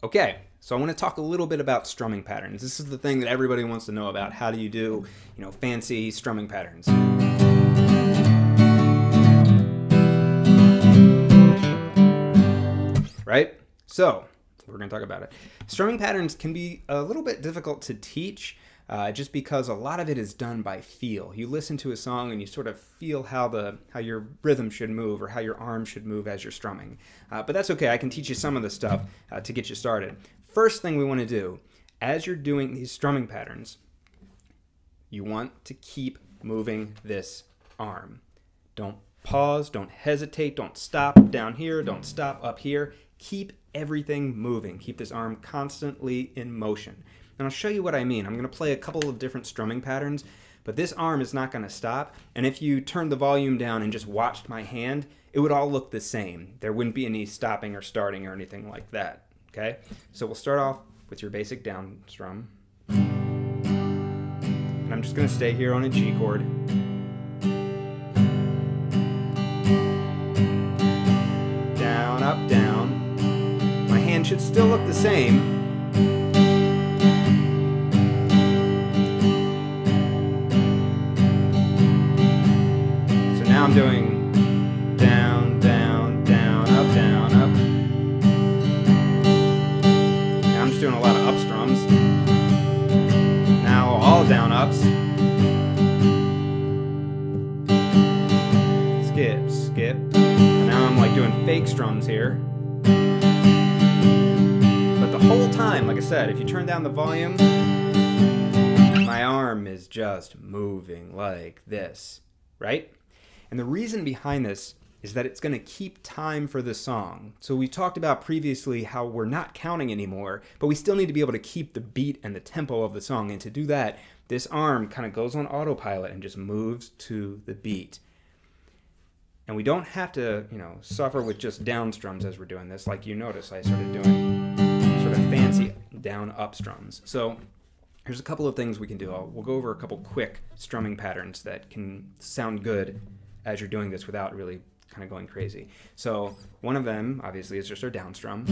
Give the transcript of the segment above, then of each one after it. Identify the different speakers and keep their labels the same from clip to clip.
Speaker 1: Okay, so I want to talk a little bit about strumming patterns. This is the thing that everybody wants to know about. How do you do, fancy strumming patterns? Right? So, we're going to talk about it. Strumming patterns can be a little bit difficult to teach just because a lot of it is done by feel. You listen to a song and you sort of feel how your rhythm should move or how your arm should move as you're strumming. But that's okay. I can teach you some of the stuff to get you started. First thing we want to do, as you're doing these strumming patterns, you want to keep moving this arm. Don't pause, don't hesitate, don't stop down here, don't stop up here. Keep everything moving. Keep this arm constantly in motion. And I'll show you what I mean. I'm going to play a couple of different strumming patterns, but this arm is not going to stop. And if you turned the volume down and just watched my hand, it would all look the same. There wouldn't be any stopping or starting or anything like that. Okay? So we'll start off with your basic down strum. And I'm just going to stay here on a G chord. Down, up, down. My hand should still look the same. So now I'm doing down, down, down, up, down, up. Now I'm just doing a lot of up strums. Now all down ups. Skip, skip. And now I'm like doing fake strums here. But the whole time, like I said, if you turn down the volume, my arm is just moving like this, right? And the reason behind this is that it's going to keep time for the song. So we talked about previously how we're not counting anymore, but we still need to be able to keep the beat and the tempo of the song. And to do that, this arm kind of goes on autopilot and just moves to the beat. And we don't have to, suffer with just down strums as we're doing this. Like you notice, I started doing sort of fancy down up strums. So here's a couple of things we can do. We'll go over a couple quick strumming patterns that can sound good as you're doing this without really kind of going crazy. So one of them, obviously, is just our down strum.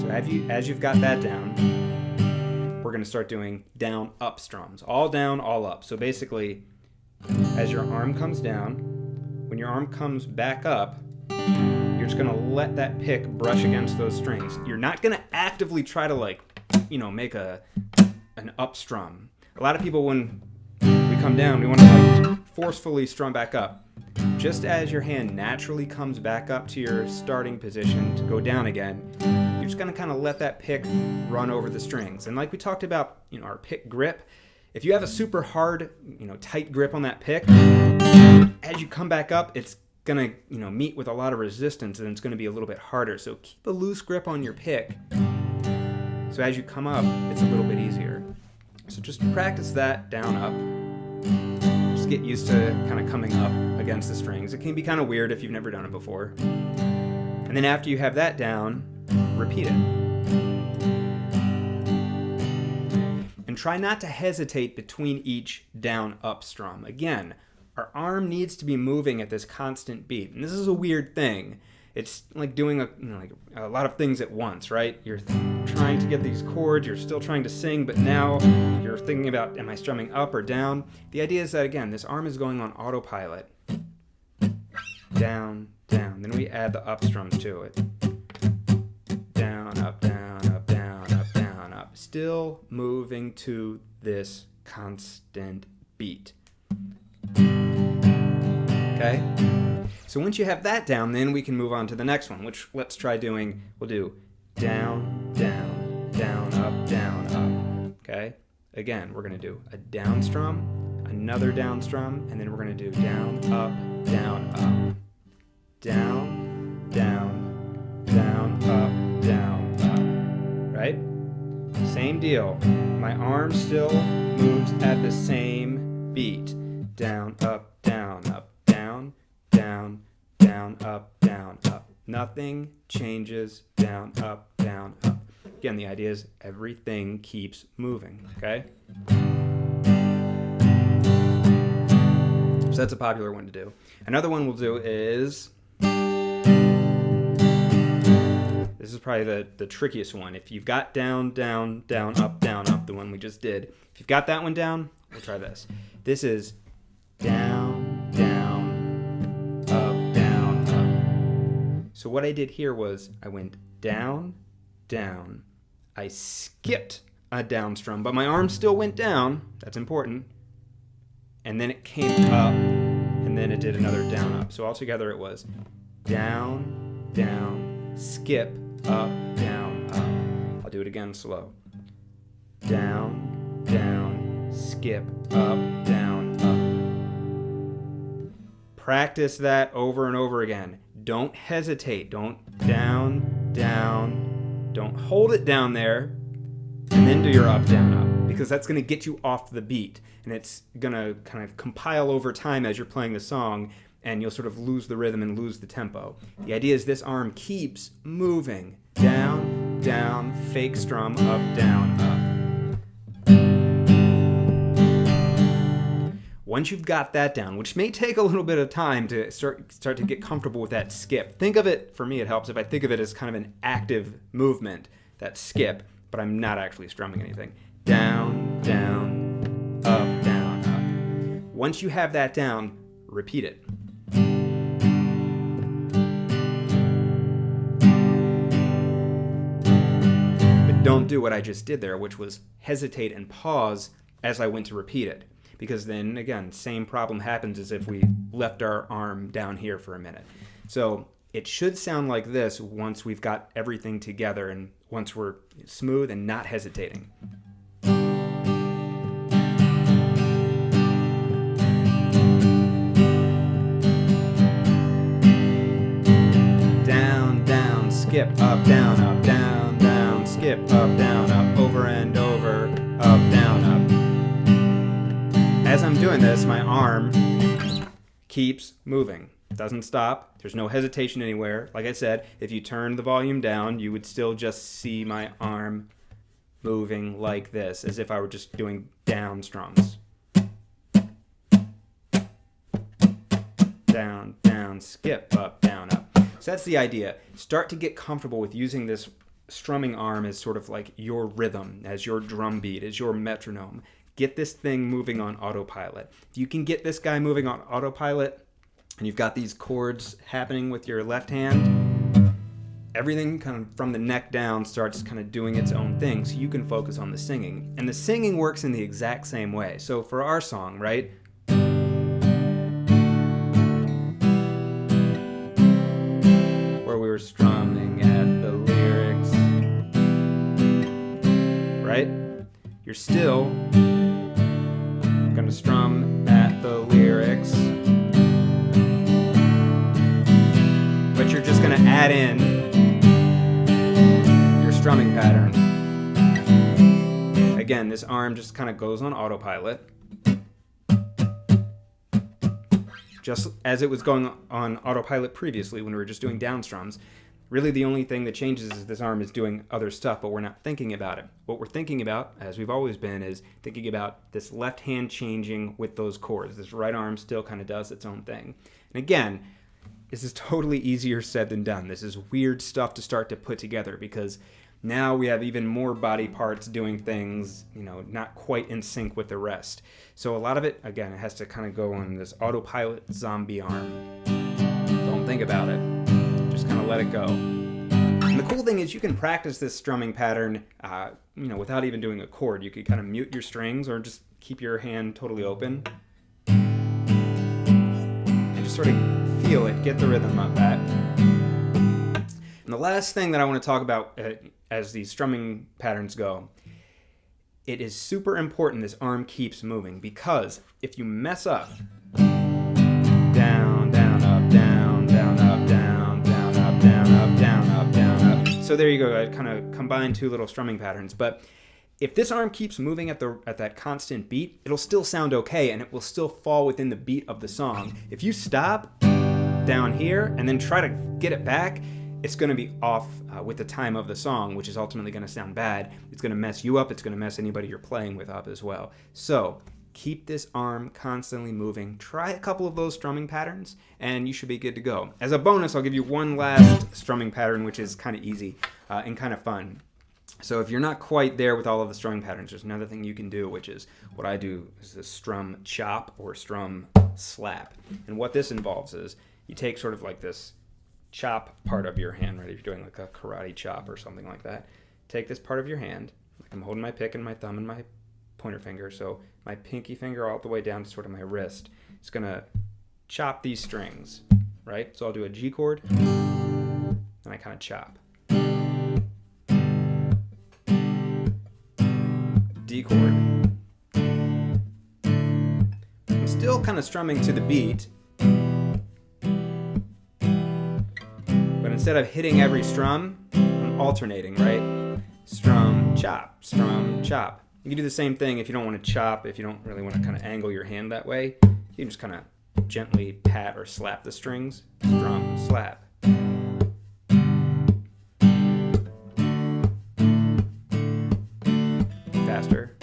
Speaker 1: So as you've got that down, we're going to start doing down up strums. All down, all up. So basically, as your arm comes down, when your arm comes back up, you're just going to let that pick brush against those strings. You're not going to actively try to make an up strum. A lot of people, when we come down, we want to forcefully strum back up. Just as your hand naturally comes back up to your starting position to go down again, you're just going to kind of let that pick run over the strings. And like we talked about, our pick grip, if you have a super hard, tight grip on that pick, as you come back up, it's going to, meet with a lot of resistance and it's going to be a little bit harder. So keep a loose grip on your pick. So as you come up, it's a little bit easier. So just practice that down up. Just get used to kind of coming up against the strings. It can be kind of weird if you've never done it before. And then after you have that down, repeat it. And try not to hesitate between each down up strum. Again, our arm needs to be moving at this constant beat. And this is a weird thing. It's like doing a lot of things at once, right? You're trying to get these chords, you're still trying to sing, but now you're thinking about, am I strumming up or down? The idea is that, again, this arm is going on autopilot. Down, down. Then we add the up strums to it. Down, up, down, up, down, up, down, up. Still moving to this constant beat. Okay? So once you have that down, then we can move on to the next one, which let's try doing. We'll do down, down, down, up, down, up. Okay? Again, we're going to do a down strum, another down strum, and then we're going to do down, up, down, up. Down, down, down, up, down, up. Right? Same deal. My arm still moves at the same beat. Down, up, down, up, down, down, down, up, down, up. Nothing changes. Down, up, down, up. Again, the idea is everything keeps moving, okay? So that's a popular one to do. Another one we'll do is This is probably the trickiest one. If you've got down, down, down, up, the one we just did. If you've got that one down, we'll try this. This is down, down, up, down, up. So what I did here was I went down, down. I skipped a down strum, but my arm still went down. That's important. And then it came up, and then it did another down, up. So altogether it was down, down, skip, up, down, up. I'll do it again slow. Down, down, skip, up, down, up. Practice that over and over again. Don't hesitate. Don't down, down. Don't hold it down there and then do your up, down, up, because that's going to get you off the beat, and it's going to kind of compile over time as you're playing the song, and you'll sort of lose the rhythm and lose the tempo. The idea is this arm keeps moving. Down, down, fake strum, up, down, up. Once you've got that down, which may take a little bit of time to start to get comfortable with that skip. Think of it, for me it helps if I think of it as kind of an active movement, that skip, but I'm not actually strumming anything. Down, down, up, down, up. Once you have that down, repeat it. But don't do what I just did there, which was hesitate and pause as I went to repeat it. Because then, again, same problem happens as if we left our arm down here for a minute. So it should sound like this once we've got everything together and once we're smooth and not hesitating. Down, down, skip, up, down, down, skip, up, down, up, over and over, up, down, up. As I'm doing this, my arm keeps moving. Doesn't stop. There's no hesitation anywhere. Like I said, if you turn the volume down, you would still just see my arm moving like this, as if I were just doing down strums. Down, down, skip, up, down, up. So that's the idea. Start to get comfortable with using this strumming arm as sort of like your rhythm, as your drum beat, as your metronome. Get this thing moving on autopilot. If you can get this guy moving on autopilot, and you've got these chords happening with your left hand, everything kind of from the neck down starts kind of doing its own thing, so you can focus on the singing. And the singing works in the exact same way. So for our song, right? Where we were strumming at the lyrics, right? You're still gonna strum at the lyrics, but you're just going to add in your strumming pattern. Again, this arm just kind of goes on autopilot, just as it was going on autopilot previously when we were just doing down strums. Really the only thing that changes is this arm is doing other stuff, but we're not thinking about it. What we're thinking about, as we've always been, is thinking about this left hand changing with those chords. This right arm still kind of does its own thing. And again, this is totally easier said than done. This is weird stuff to start to put together because now we have even more body parts doing things, not quite in sync with the rest. So a lot of it, again, it has to kind of go on this autopilot zombie arm. Don't think about it. Just kind of let it go. And the cool thing is you can practice this strumming pattern, without even doing a chord. You could kind of mute your strings or just keep your hand totally open and just sort of feel it, get the rhythm of that. And the last thing that I want to talk about as these strumming patterns go, it is super important this arm keeps moving, because if you mess up, down, down, up, down, down, up, down, down, up, down, up, down, up, down, up. So there you go. I kind of combined two little strumming patterns. But if this arm keeps moving at that constant beat, it'll still sound okay, and it will still fall within the beat of the song. If you stop down here and then try to get it back, it's going to be off with the time of the song, which is ultimately going to sound bad. It's going to mess you up. It's going to mess anybody you're playing with up as well. So Keep this arm constantly moving. Try a couple of those strumming patterns and you should be good to go. As a bonus, I'll give you one last strumming pattern, which is kind of easy and kind of fun. So if you're not quite there with all of the strumming patterns, there's another thing you can do, which is what I do is the strum chop or strum slap. And what this involves is you take sort of like this chop part of your hand, right? If you're doing like a karate chop or something like that, take this part of your hand, like I'm holding my pick and my thumb and my pointer finger, so my pinky finger all the way down to sort of my wrist. It's gonna chop these strings, right? So I'll do a G chord, and I kind of chop. D chord. I'm still kind of strumming to the beat, but instead of hitting every strum, I'm alternating, right? Strum, chop, strum, chop. You can do the same thing if you don't want to chop, if you don't really want to kind of angle your hand that way. You can just kind of gently pat or slap the strings. Strum, slap. Faster.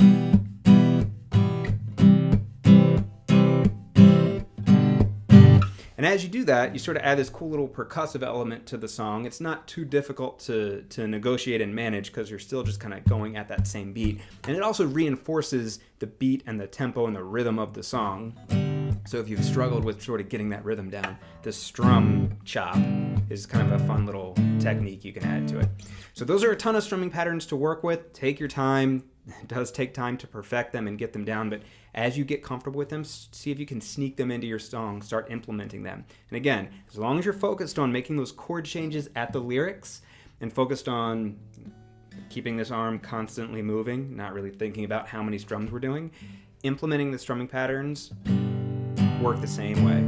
Speaker 1: And as you do that, you sort of add this cool little percussive element to the song. It's not too difficult to negotiate and manage because you're still just kind of going at that same beat. And it also reinforces the beat and the tempo and the rhythm of the song. So if you've struggled with sort of getting that rhythm down, the strum chop is kind of a fun little technique you can add to it. So those are a ton of strumming patterns to work with. Take your time. It does take time to perfect them and get them down, but as you get comfortable with them, see if you can sneak them into your song, start implementing them. And again, as long as you're focused on making those chord changes at the lyrics and focused on keeping this arm constantly moving, not really thinking about how many strums we're doing, implementing the strumming patterns work the same way.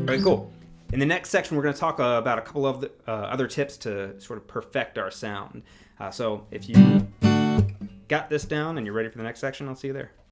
Speaker 1: All right, cool. In the next section, we're going to talk about a couple of the, other tips to sort of perfect our sound. So if you got this down and you're ready for the next section, I'll see you there.